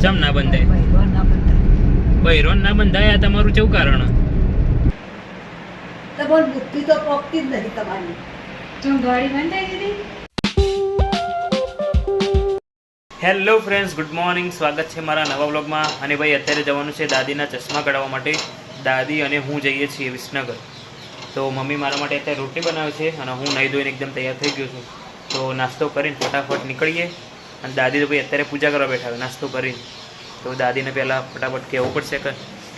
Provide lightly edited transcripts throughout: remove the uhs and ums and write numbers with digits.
ચમ ના બંધાય? બૈરોન ના બંધાય? આ તમારું કેવું કારણ? તમારી બુદ્ધિ તો પોકતી જ નથી તમારી. ગાડી બંધાઈ દીધી. Hello friends, good morning. સ્વાગત છે મારા નવા વ્લોગમાં. અને ભાઈ અત્યારે જવાનું છે દાદીના ચશ્મા કઢાવવા માટે. દાદી અને હું જઈએ છીએ વિસનગર. તો મમ્મી મારા માટે અત્યારે રોટલી બનાવે છે અને હું નહીં ધોઈને એકદમ તૈયાર થઈ ગયો છું. તો નાસ્તો કરીને ફટાફટ નીકળીએ. અને દાદી તો ભાઈ અત્યારે પૂજા કરવા બેઠા નાસ્તો કરીને. તો દાદીને પહેલાં ફટાફટ કહેવું પડશે કે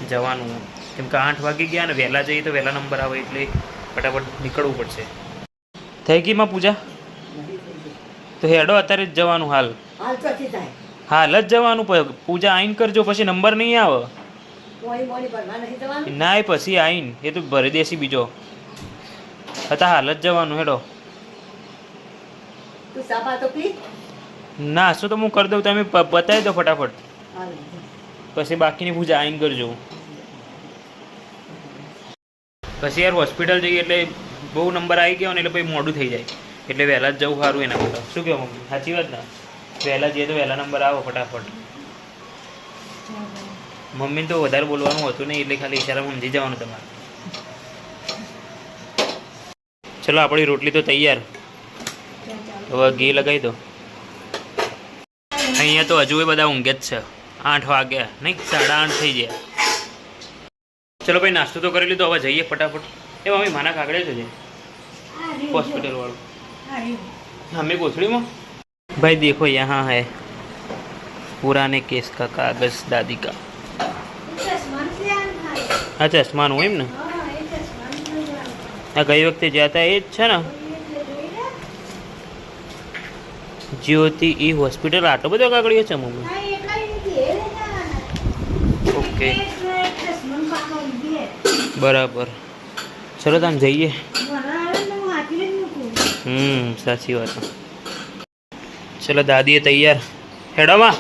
જવાનું, કેમ કે 8 વાગી ગયા અને વહેલા જઈએ તો વહેલા નંબર આવે, એટલે ફટાફટ નીકળવું પડશે. થઈ ગઈ માં પૂજા? તો હેડો અત્યારે જ જવાનું. હાલ હાલ જ જવાનું. પૂજા આઈન કરજો, પછી નંબર નહીં આવે. ના એ પછી આઈન એ તો ભરી દેસી બીજો હતા. હાલ જ જવાનું. હેડો. ના શું તો હું કરી દઉં, તમે બતાવી દો ફટાફટ, પછી બાકીની પૂજા આઈન કરજો. પછી યાર હોસ્પિટલ જઈએ એટલે બહુ નંબર આવી ગયો ને એટલે પછી મોડું થઈ જાય, એટલે વહેલા જ જવું સારું. એના કરતાં શું કહો મમ્મી? સાચી વાત ના? વહેલા જઈએ તો વહેલા નંબર આવો ફટાફટ. મમ્મીને તો વધારે બોલવાનું હતું નહીં, એટલે ખાલી ઈશારામાં સમજી જવાનું તમારે. ચલો આપણી રોટલી તો તૈયાર. હવે ઘી લગાવી દો. અહીંયા તો હજુ બધા ઊંઘે જ છે. 8 વાગ્યા નહીં, 8:30 થઈ ગયા. ચલો ભાઈ, નાસ્તો તો કરી લીધો, હવે જઈએ ફટાફટ. એ મમ્મી માના કાગડે છે हॉस्पिटल वालों हमें कोथड़ी में भाई देखो यहाँ है पुराने केस का कागज दादी का. हाँ चश्मा हुआ एम ने आ गई वक्त जाता है છે ને જ્યોતિ ઈ હોસ્પિટલ. આટલો બધો કાગળિયો છે મમ્મી? ઓકે બરાબર. ચલો તમે જઈએ. સાચી વાત. ચલો દાદી એ તૈયાર. હેડોમાં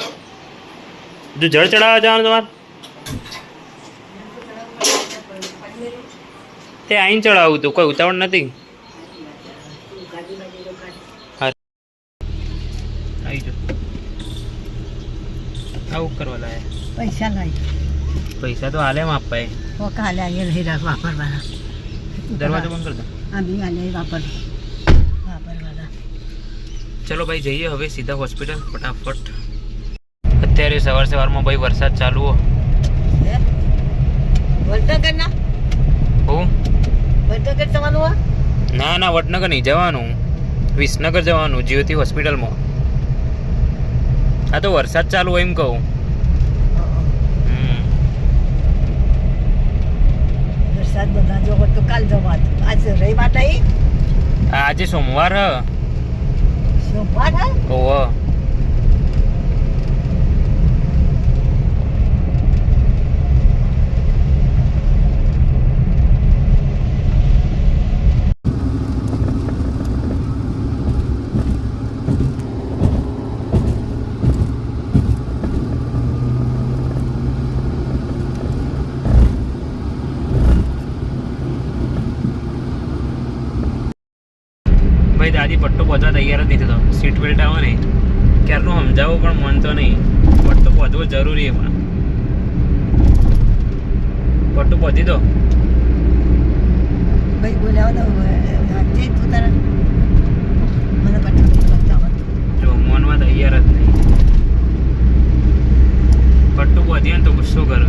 જો જળ ચડાવવા જવાનું તમારે તે આઈન ચડાવું તું, કોઈ ઉતાવળ નથી. આવી જો આવું કરવા લાયા પૈસા લાવી. પૈસા તો હાલે માં આપવા. કાલે આવીએ નહીં વાપરવાના. દરવાજો બંધ કરી દો. આ બી આલે વાપરવાના. ચલો ભાઈ જઈએ હવે સીધા હોસ્પિટલ ફટાફટ. અત્યારે સવારમાં ભાઈ વરસાદ ચાલુ હો. વડનગર ના હું વડનગર જવાનું? ના ના, વડનગર નહીં જવાનું, વિસનગર જવાનું, જ્યોતિ હોસ્પિટલમાં. હા તો વરસાદ ચાલુ હોય એમ કહું. વરસાદ બધા જો તો કાલ જવાનું. આજે રવિવાર નહીં, આજે સોમવાર હ. સોમવાર હે? ઓહો. ભાઈ દાદી પટ્ટો પહોંચવા તૈયાર જ નથી થતો. સીટ બેલ્ટ આવે ને ક્યારનું સમજાવું પણ માનતો નહીં. પટ્ટો પહોંચવો જરૂરી એમાં. પટ્ટો પહોંચી દો ભાઈ. બોલાવો તો તું તારા મને પટ્ટો જો મોનમાં તૈયાર જ નહીં. પટ્ટો પહોંચીએ ને તો ગુસ્સો કરે.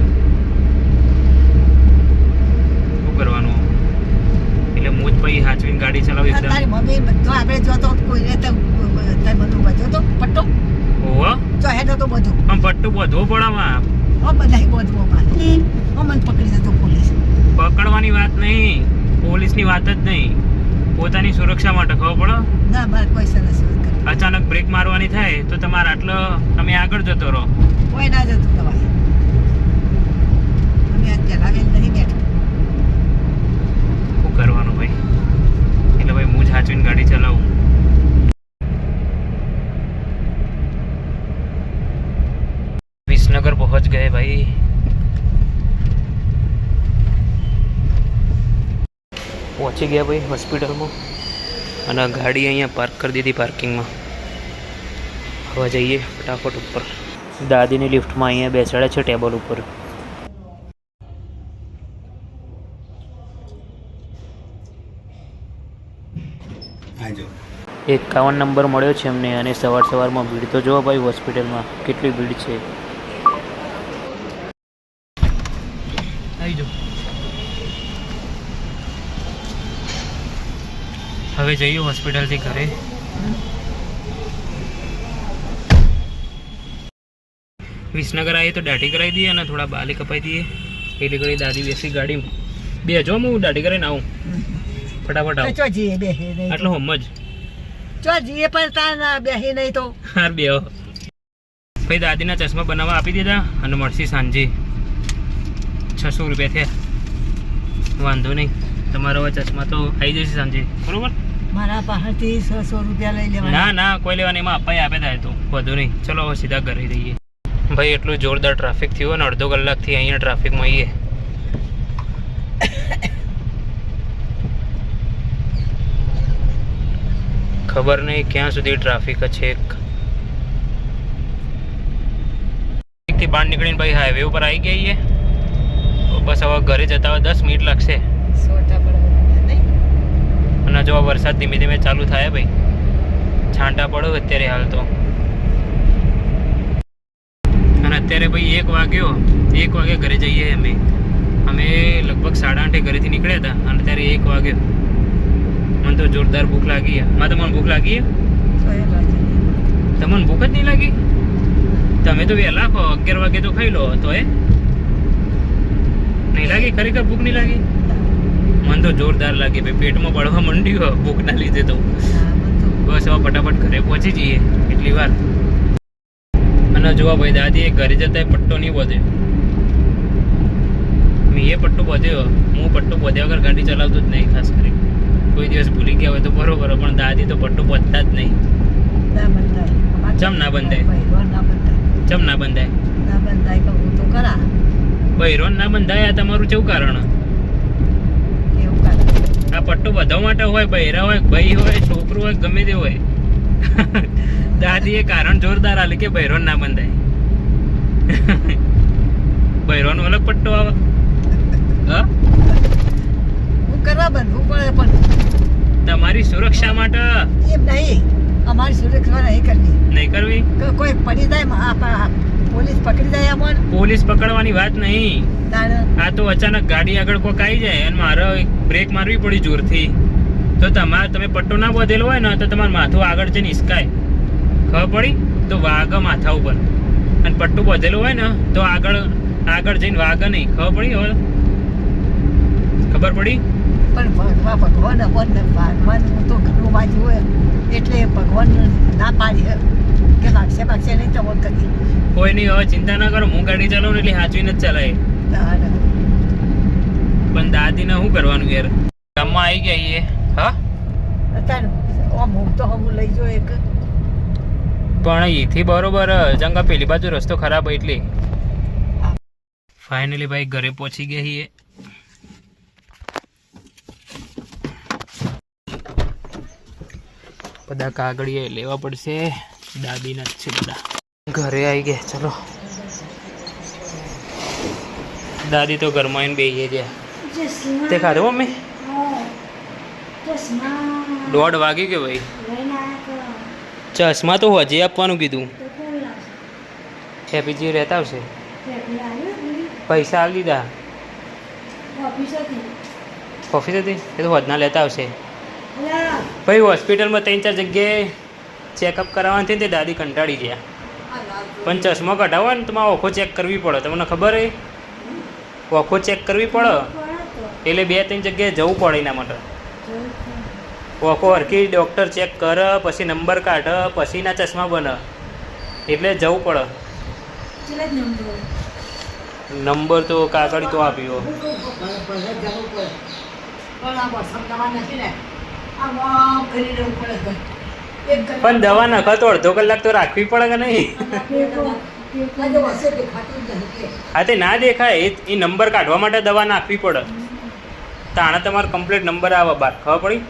શું કરવાનું? એટલે હું જ પછી હાચવીને ગાડી ચલાવી એકદમ. તારી મમ્મી બધું આપણે જોતો કોઈને તો બધું બધું તો પટ્ટો ઓહો જો હેડો તો બધું પણ પટ્ટો બધો પડામાં. બધા બધું મને પકડી જતો પોલીસ. પકડવાની વાત નહીં, પોલીસની વાત જ નહીં, પોતાની સુરક્ષા માટે. ખબર પડો? ના મારે કોઈ સરસ અચાનક બ્રેક મારવાની થાય તો તમારે આટલો તમે આગળ જતો રહો. કોઈ ના જતું તમારે. અમે આ ચલાવેલ નહીં બેઠું. શું કરવાનું ભાઈ? એટલે ભાઈ હું જ હાચવીને ગાડી ચલાવું. વિસનગર પહોંચ ગए ભાઈ. પહોંચી ગયા ભાઈ હોસ્પિટલમાં. અને ગાડી અહીંયા પાર્ક કરી દીધી પાર્કિંગમાં. હવે જઈએ ફટાફટ ઉપર. દાદીની લિફ્ટમાં અહીંયા બેસાડ્યા છે ટેબલ ઉપર. આજો 51 નંબર મળ્યો છે અમને અને સવારમાં ભીડ તો જુઓ ભાઈ હોસ્પિટલમાં કેટલી ભીડ છે. આવી જાઓ. હવે જઈએ હોસ્પિટલથી ઘરે. વિસનગર આવીએ તો દાઢી કરાવી દઈએ અને થોડા બાલે કપાઈ દઈએ. એટલી ઘડી દાદી બેસી ગાડીમાં બે જો હું દાઢી કરીને આવું ફટાફટ આવું. ચો જઈએ બેસી નહીં આટલો હમ જ ચો જઈએ પણ તાર ના બેસી નહીં તો હાર બે ભાઈ દાદીના ચશ્મા બનાવવા આપી દીધા અને મળશે સાંજે 600 રૂપિયા થયા. વાંધો નહીં, તમારો હવે ચશ્મા તો આવી જશે સાંજે, બરોબર? મારા પાસેથી 100 રૂપિયા લઈ લેવાના. ના ના કોઈ લેવા નહીં, એમાં અપાઈ આપે થાય તો વધુ નહીં. ચલો હવે સીધા ઘરે જઈએ. ભાઈ એટલું જોરદાર ટ્રાફિક થયું ને અડધો કલાકથી અહીંયા ટ્રાફિકમાં આવીએ. ખબર નહીં ક્યાં સુધી ટ્રાફિક છે. થી બહાર નીકળીને ભાઈ હાઈવે ઉપર આવી ગયા છીએ. બસ હવે ઘરે જતા હોય 10 મિનિટ લાગશે. સોટા પડે નહીં. અને જો વરસાદ ધીમે ધીમે ચાલુ થાય ભાઈ, છાંટા પડો અત્યારે હાલ તો. અને અત્યારે ભાઈ 1 વાગ્યો, 1 વાગે ઘરે જઈએ અમે લગભગ 8:30 ઘરેથી નીકળ્યા હતા અને અત્યારે 1 વાગ્યો. મને તો જોરદાર ભૂખ લાગી. માં તમને ભૂખ લાગી? તમને ભૂખ જ નહીં લાગી? તમે તો વહેલા ખો, 11 વાગે તો ખાઈ લો. તો નહીં લાગી? ખરેખર ભૂખ નહીં લાગી? મને તો જોરદાર લાગી ભાઈ, પેટમાં બળવા માંડ્યું ભૂખના લીધે તો. બસ હવે ફટાફટ ઘરે પહોંચી જઈએ એટલી વાર. અને જોવા ભાઈ દાદી ઘરે જતા પટ્ટો નહીં બોધ્યો. મેં એ પટ્ટો બોધ્યો, હું પટ્ટો બોધ્યા વગર ગાડી ચલાવતો જ નહીં. ખાસ કરી કોઈ દિવસ ભૂલી ગયા હોય તો બરોબર, પણ દાદી તો પટ્ટો બોધતા જ નહીં. ચમ ના બંધાય? ચમ ના બંધાય? બૈરોન ના બંધાય? આ તમારું કેવું કારણ? આ પટ્ટો બધા માટે હોય, બૈરા હોય, ભાઈ હોય, છોકરો હોય, ગમે તે હોય. દાદી એ કારણ જોરદાર આલે કે બૈરોન ના બંધાય. બૈરોન અલગ પટ્ટો આવે. હા, તમારી સુરક્ષા માટે. એમ નહીં, અમારી સુરક્ષા નહીં કરવી. નહીં કરવી? કોઈ પડી જાય, પોલીસ પકડી જાય અમને. પોલીસ પકડવાની વાત નહીં. તારે આ તો અચાનક ગાડી આગળ કોક આવી જાય અને મારે બ્રેક મારવી પડી જોરથી, તો તમે પટ્ટો ના બોધેલો હોય ને તો તમારું માથું આગળ જઈને હિસકાય. ખબર પડી? તો વાગે માથા ઉપર. અને પટ્ટો બોધેલો હોય ને તો આગળ જઈને વાગે નહીં. ખબર પડી? હવે ખબર પડી? પણ ભગવાન તો ઘણું વાંચ્યું હોય એટલે ભગવાન ના પાડી કે ભાગશે નહીં તો કદી. કોઈ નહીં, હવે ચિંતા ના કરો. હું ગાડી ચલાવું એટલે સાચવીને જ ચલાય. પણ દાદીને શું કરવાનું યાર? ગામમાં આવી ગયા છીએ. હા, અત્યારે હું તો હું લઈ જો એક. પણ અહીંથી બરોબર જંગા પેલી બાજુ રસ્તો ખરાબ હોય એટલે. ફાઇનલી ભાઈ ઘરે પહોંચી ગયા છીએ. બધા કાગળિયા લેવા પડશે, દાદીના જ છે બધા. ઘરે આવી ગયા. ચલો, દાદી તો ઘરમાં આવીને બેસી ગયા. તે ખાધું મમ્મી? 1:30 વાગી ગયો ભાઈ. ચશ્મા તો હજી આપવાનું કીધું. હેપીજી રહેતા આવશે. પૈસા આપી દીધા ઓફિસ હતી, એ તો વધના લેતા આવશે. ભાઈ હોસ્પિટલમાં 3-4 જગ્યાએ ચેકઅપ કરાવવાની હતી ને તે દાદી કંટાળી ગયા. પણ ચશ્મા કઢાવવા ને તમારે ઓખો ચેક કરવી પડે. તમને ખબર હે? ઓખો ચેક કરવી પડે એટલે 2-3 જગ્યાએ જવું પડે. એના માટે ઓખો હરખી ડૉક્ટર ચેક કરે, પછી નંબર કાઢે, પછી ના ચશ્મા બને, એટલે જવું પડે. નંબર તો કાગળ તો આપ્યો. પણ દવા નખા તો અડધો કલાક તો રાખવી પડે કે નહીં? હા, તે ના દેખાય. એ નંબર કાઢવા માટે દવા નાખવી પડે. તાણે તમારો કમ્પ્લીટ નંબર આવે બહાર. ખબર પડી?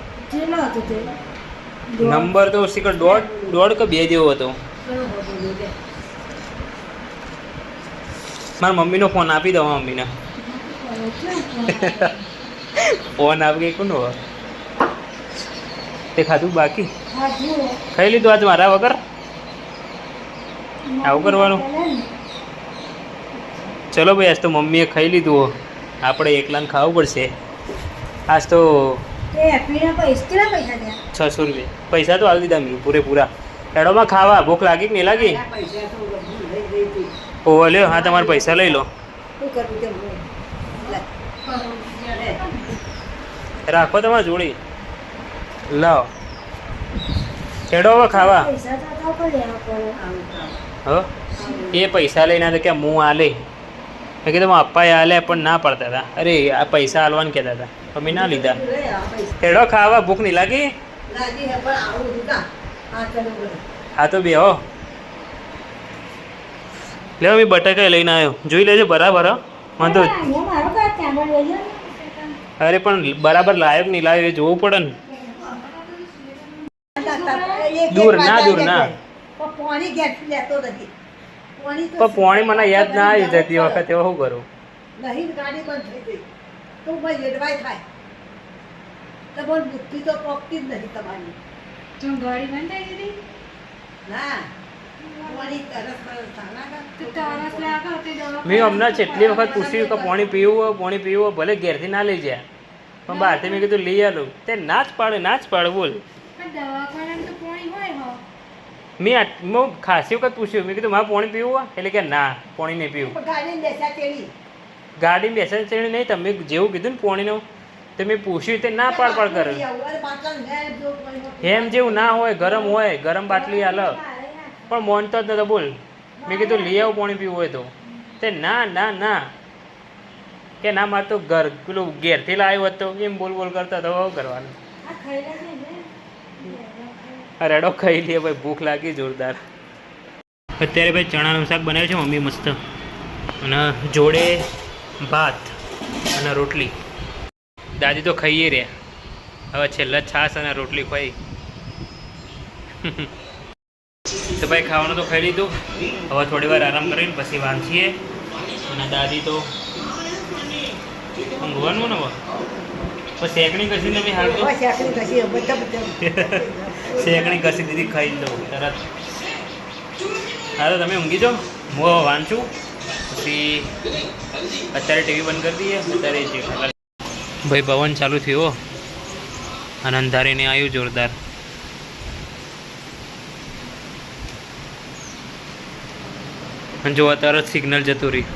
નંબર તો શીખર 1.5 કે 2 જેવો હતો. મારા મમ્મીનો ફોન આપી દો મમ્મીને ફોન આપી ગઈ કોનો તે ખાધું બાકી ખાઈ લીધું આજ મારા વગર આવું કરવાનું ચલો ભાઈ આજ તો મમ્મીએ ખાઈ લીધું આપણે એકલાને ખાવું પડશે આજ તો 600 રૂપિયા પૈસા તો આવી દીધા મેં પૂરેપૂરા એડોમાં ખાવા ભૂખ લાગી કે નહીં લાગી પૈસા તો લઈ હતી ઓહો લ્યો હા તમારા પૈસા લઈ લો શું કરવું તે રાખો તમારા જોડે લાવો ખેડો હવે ખાવા હો એ પૈસા લઈને તો કે હું આલે મેં કીધું મારા અપ્પાએ આલે પણ ના પડતા હતા અરે આ પૈસા આલવાનું કહેતા હતા તો મેં ના લીધા ખેડો ખાવા ભૂખ નહીં લાગી હા તો બે હો લેવો મેં બટાકા લઈને આવ્યો જોઈ લેજો બરાબર હો વાંધો અરે પણ બરાબર લાયક નહીં લાવ્યો એ જોવું પડે ને દૂર ના પાણી ગેસ લેતો નથી પણ પોણી મને યાદ ના આવી જતી વખતે શું કરું નહીં ગાડી બંધ થઈ ગઈ તો ભાઈ એડવાય થાય તમારી બુદ્ધિ તો પોકતી જ નથી તમારી તો ગાડી બંધ થઈ દીધી ના પાણી તરસ તો તરસ લાગે તે દવા મેં હમણાં જેટલી વખત પૂછ્યું કે પાણી પીવું ભલે ઘેરથી ના લઈ જાય પણ બહારથી મેં કીધું લઈ આલું તે ના જ પાડે બોલ પણ દવાખાનામાં તો પાણી હોય હો મેં ખાસી વખત પૂછ્યું મેં કીધું મારે પાણી પીવું એટલે કે ના પાણી નહીં પીવું ગાડી બેસા તેડી ગાડી બેસે છે નહીં તમે જેવું કીધું ને પાણીનું તો મેં પૂછ્યું તે ના પાડ કરે એમ જેવું ના હોય ગરમ બાટલી હાલ પણ મોનતો જ નતો બોલ મેં કીધું લઈ આવું પાણી પીવું હોય તો તે ના કે ના મારે તો પેલું ઘેરથી લાવ્યો હતો એમ બોલ કરતા તો કરવાનું આ ખાઈલા છે ને રેડો ખાઈ લઈએ ભાઈ ભૂખ લાગી જોરદાર અત્યારે ભાઈ ચણાનું શાક બનાવ્યું છે મમ્મી મસ્ત અને જોડે ભાત અને રોટલી દાદી તો ખાઈએ રહ્યા હવે છેલ્લા છાશ અને રોટલી ખાઈ તો ભાઈ ખાવાનું તો ખાઈ લીધું હવે થોડી વાર આરામ કરીને પછી વાંચીએ અને દાદી તો ઊંઘવાનું ને પછી શેકણી કસી તમે હાલ તો શેકણી કસી દીધી ખાઈ દઉં તરત હા તો તમે ઊંઘી જાઓ હું વાંચું પછી અત્યારે ટીવી બંધ કરી દઈએ અત્યારે જે ભાઈ પવન ચાલુ થયો અને અંધારીને આવ્યું જોરદાર અને જો તરત સિગ્નલ જતું રહ્યું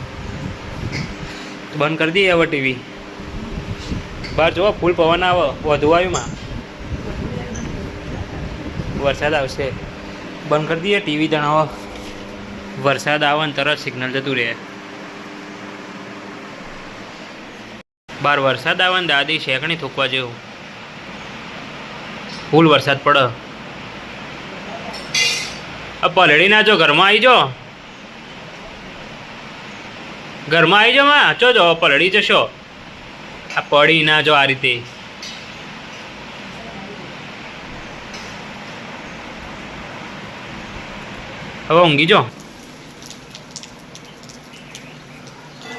બંધ કરી દઈએ હવે ટીવી બહાર જોવા ફૂલ પવન આવે વધુ આવ્યુંમાં વરસાદ આવશે બંધ કરી દઈએ ટીવી જણાવો વરસાદ આવે ને તરત સિગ્નલ જતું રહે બહાર વરસાદ આવે ને દાદી શેકણી થૂકવા જેવું ફૂલ વરસાદ પડે આ પલળી ના જો ઘરમાં આવી જાઓ ઘરમાં આવી જાઓ માં ચો જો પલળી જશો આ પડી ના જો આ રીતે હવે ઊંઘી જો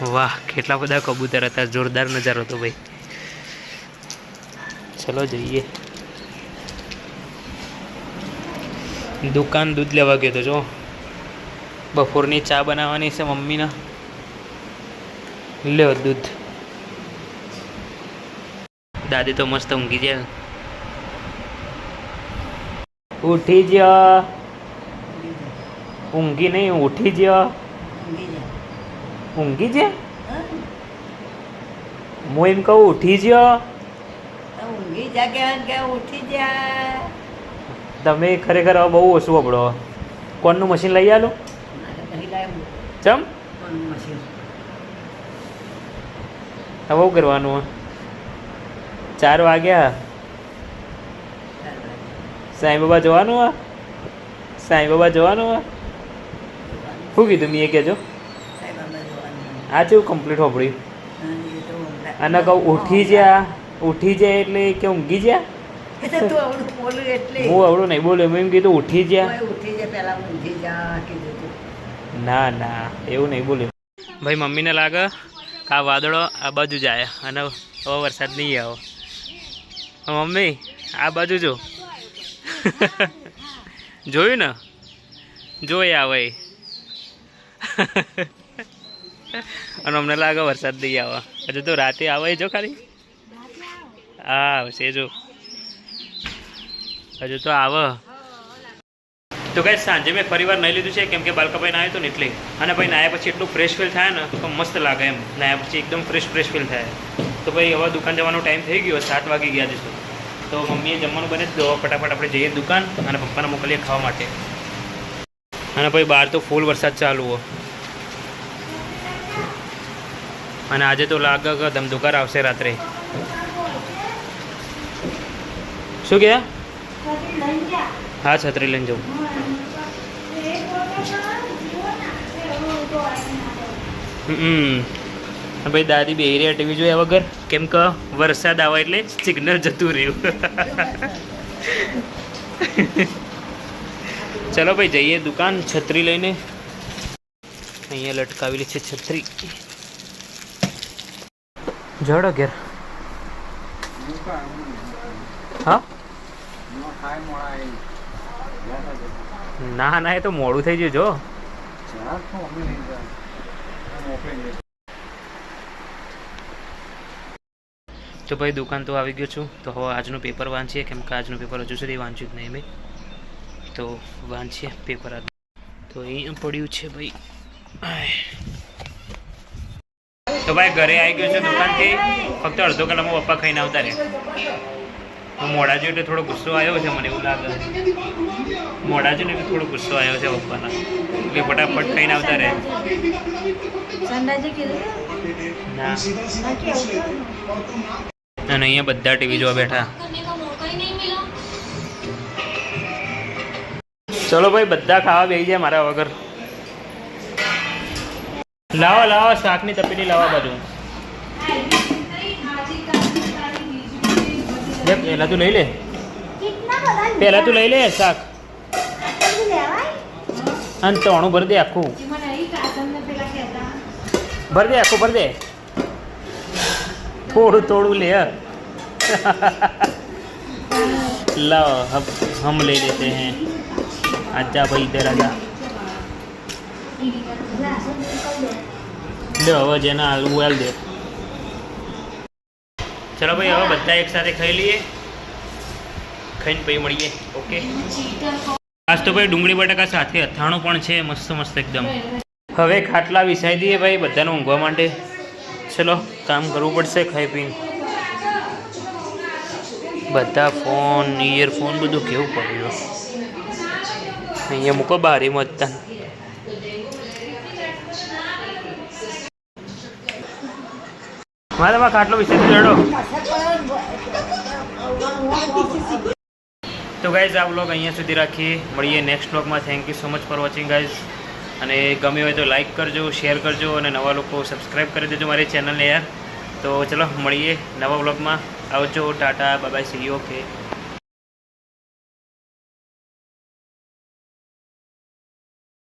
વાહ કેટલા બધા કબૂતર હતા જોરદાર નજારો હતો ભાઈ ચલો જઈએ દુકાન દૂધ લેવા ગયો તો જો બપોરની ચા બનાવવાની છે મમ્મીના લ્યો દૂધ દાદી તો મસ્ત ઊંઘી જાય ઉઠી જ ઊંઘી નહીં ઉઠી જ ઊંઘી જ હું એમ કહું ઉઠી જ ઊંઘી જા કે ઉઠી જા તમે ખરેખર હવે બહુ ઓછું વપડો કોનનું મશીન લઈ આલો ચમ હવે બહુ કરવાનું 4 વાગ્યા સાંઈ બાબા જવાનું સાંઈ બાબા જવાનું શું કીધું મેં એ કહેજો આ જેવું કમ્પ્લીટ હોપડ્યું અને કહું ઉઠી જાય એટલે કે ઊંઘી જા હું અવડું નહીં બોલ્યો મેં એમ કીધું ઉઠી જા ના એવું નહીં બોલ્યું ભાઈ મમ્મીને લાગે કે આ વાદળો આ બાજુ જાય અને હવે વરસાદ નહીં આવો. મમ્મી આ બાજુ જો જોયું ને જોઈ આવે અને અમને લાગે વરસાદ નહીં આવે. હજુ તો રાતે આવે જો ખાલી હા આવશે જો હજુ તો આવે. તો ગાઈસ સાંજે મેં ફરીવાર નહીં લીધું છે કેમ કે બાલકાભાઈ નાહ્યો હતો ને એટલે. અને ભાઈ નાહ્યા પછી એટલું ફ્રેશ ફીલ થાય ને તો મસ્ત લાગે એમ. નાહ્યા પછી એકદમ ફ્રેશ ફીલ થાય. તો ભાઈ હવે દુકાન જવાનો ટાઈમ થઈ ગયો 7 વાગી ગયા છે. તો મમ્મીએ જમવાનું બને તો ફટાફટ આપણે જઈએ દુકાન અને પપ્પાને મોકલીએ ખાવા માટે. અને ભાઈ બહાર તો ફૂલ વરસાદ ચાલુ હોય અને આજે તો લાગે કે ધમધુકાર આવશે રાત્રે. શું કહે? હા છત્રી લઈને જવું. ભાઈ દાદી બે રહ્યા ટીવી જોયા વગર કેમ કે વરસાદ આવે એટલે સિગ્નલ જતું રહ્યું. ચલો ભાઈ જઈએ દુકાન છત્રી લઈને. અહીંયા લટકાવેલી છે છત્રી. જડો ઘેર હા ના ના એ તો મોડું થઈ ગયું જો. તો ભાઈ દુકાન તો આવી ગયો છું. તો હવે આજનું પેપર વાંચીએ કેમ કે આજનું પેપર હજુ સુધી વાંચ્યું જ નહીં મેં. તો વાંચીએ પેપર. તો અહીંયા પડ્યું છે ભાઈ. તો ભાઈ ઘરે આવી ગયો છે દુકાનથી. ફક્ત અડધો કલાકમાં પપ્પા ખાઈને આવતા રહે. હું મોડા જોયું એટલે થોડો ગુસ્સો આવ્યો છે મને એવું લાગે. મોડા જોઈને એટલે થોડો ગુસ્સો આવ્યો છે પપ્પાના એટલે ફટાફટ ખાઈને આવતા રહે. ના અને અહીંયા બધા ટીવી જોવા બેઠા. ચલો ભાઈ બધા ખાવા બેસી જાય મારા વગર. લાવો લાવો શાકની તપેલી લાવવા બાજુ. પહેલા તું લઈ લે શાક અને તણું ભરી દે આખું. ભરી દે આખું ભરી દે. થોડું થોડું લે. लाओ हम ले लेते हैं. आजा भाई इधर आजा. લે હવે જેના આલુ વાલ દે. ચલો ભાઈ હવે બધા એક સાથે ખાઈ લઈએ. ખાઈને પછી મળીએ. ઓકે આજ તો ભાઈ ડુંગળી બટાકા સાથે અથાણું પણ છે મસ્ત મસ્ત એકદમ. હવે ખાટલા વિછાઈ દઈએ ભાઈ બધાને ઊંઘવા માટે. ચલો કામ કરવું પડશે ખાઈ પીને. બધા ફોન ઇયરફોન બધું કેવું પડ્યું અહીંયા મૂકો બારી મતતા. મારે તમારા ખાટલો વિશે લડો. તો ગાઈઝ આ વ્લોગ અહીંયા સુધી રાખીએ. મળીએ નેક્સ્ટ વ્લોગમાં. Thank you so much for watching guys. અને ગમ્યું હોય તો લાઈક કરજો, શેર કરજો અને નવા લોકો સબસ્ક્રાઈબ કરી દેજો મારી ચેનલને યાર. તો ચલો મળીએ નવા વ્લોગમાં. આવજો. Tata bye bye. C you. Okay.